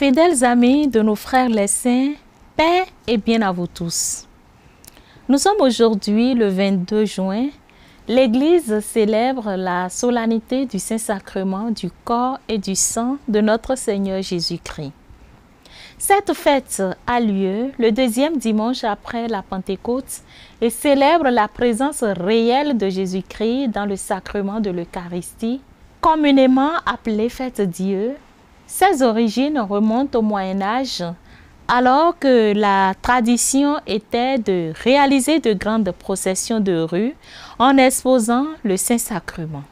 Fidèles amis de nos frères les saints, paix et bien à vous tous. Nous sommes aujourd'hui le 22 juin. L'Église célèbre la solennité du Saint-Sacrement du corps et du sang de notre Seigneur Jésus-Christ. Cette fête a lieu le deuxième dimanche après la Pentecôte et célèbre la présence réelle de Jésus-Christ dans le sacrement de l'Eucharistie, communément appelée fête Dieu. Ses origines remontent au Moyen-Âge, alors que la tradition était de réaliser de grandes processions de rue en exposant le Saint-Sacrement.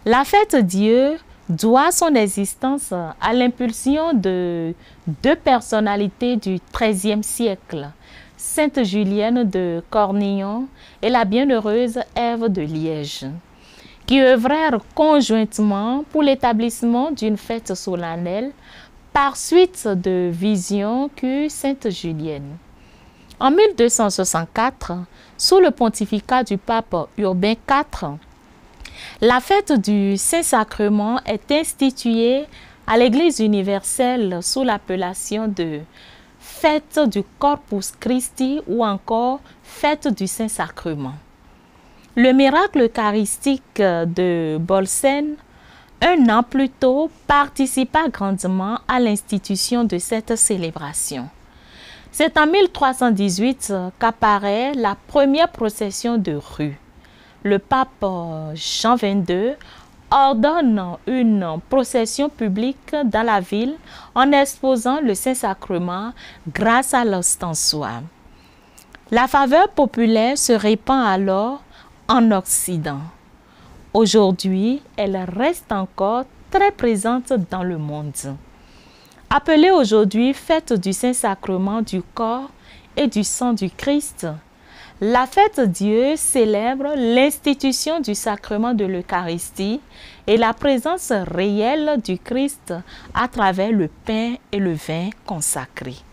La fête Dieu doit son existence à l'impulsion de deux personnalités du XIIIe siècle, Sainte Julienne de Cornillon et la bienheureuse Ève de Liège, qui œuvrèrent conjointement pour l'établissement d'une fête solennelle par suite de visions qu'eut Sainte Julienne. En 1264, sous le pontificat du pape Urbain IV, la fête du Saint-Sacrement est instituée à l'Église universelle sous l'appellation de fête du Corpus Christi ou encore fête du Saint-Sacrement. Le miracle eucharistique de Bolsène, un an plus tôt, participa grandement à l'institution de cette célébration. C'est en 1318 qu'apparaît la première procession de rue. Le pape Jean XXII ordonne une procession publique dans la ville en exposant le Saint-Sacrement grâce à l'ostensoir. La faveur populaire se répand alors en Occident. Aujourd'hui, elle reste encore très présente dans le monde. Appelée aujourd'hui fête du Saint-Sacrement du corps et du sang du Christ, la fête Dieu célèbre l'institution du sacrement de l'Eucharistie et la présence réelle du Christ à travers le pain et le vin consacrés.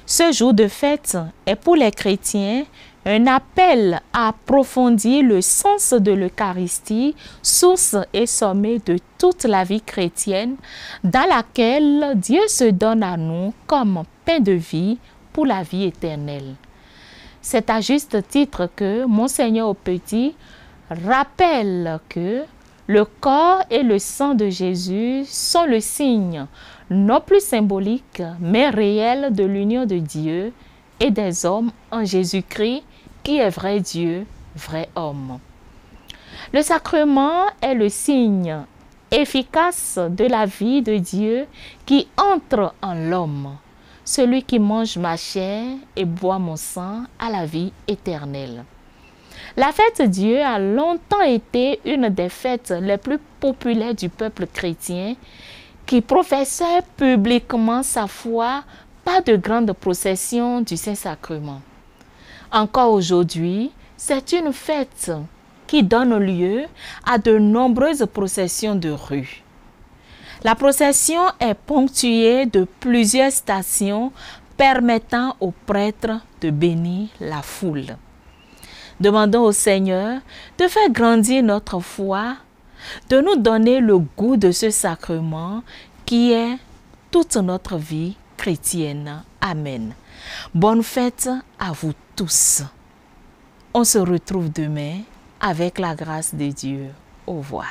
Ce jour de fête est pour les chrétiens un appel à approfondir le sens de l'Eucharistie, source et sommet de toute la vie chrétienne, dans laquelle Dieu se donne à nous comme pain de vie pour la vie éternelle. C'est à juste titre que Monseigneur Aupetit rappelle que le corps et le sang de Jésus sont le signe non plus symbolique mais réel de l'union de Dieu et des hommes en Jésus-Christ qui est vrai Dieu, vrai homme. Le sacrement est le signe efficace de la vie de Dieu qui entre en l'homme. Celui qui mange ma chair et boit mon sang a la vie éternelle. La fête Dieu a longtemps été une des fêtes les plus populaires du peuple chrétien qui professait publiquement sa foi par de grandes processions du Saint-Sacrement. Encore aujourd'hui, c'est une fête qui donne lieu à de nombreuses processions de rue. La procession est ponctuée de plusieurs stations permettant aux prêtres de bénir la foule. Demandons au Seigneur de faire grandir notre foi, de nous donner le goût de ce sacrement qui est toute notre vie chrétienne. Amen. Bonne fête à vous tous. On se retrouve demain avec la grâce de Dieu. Au revoir.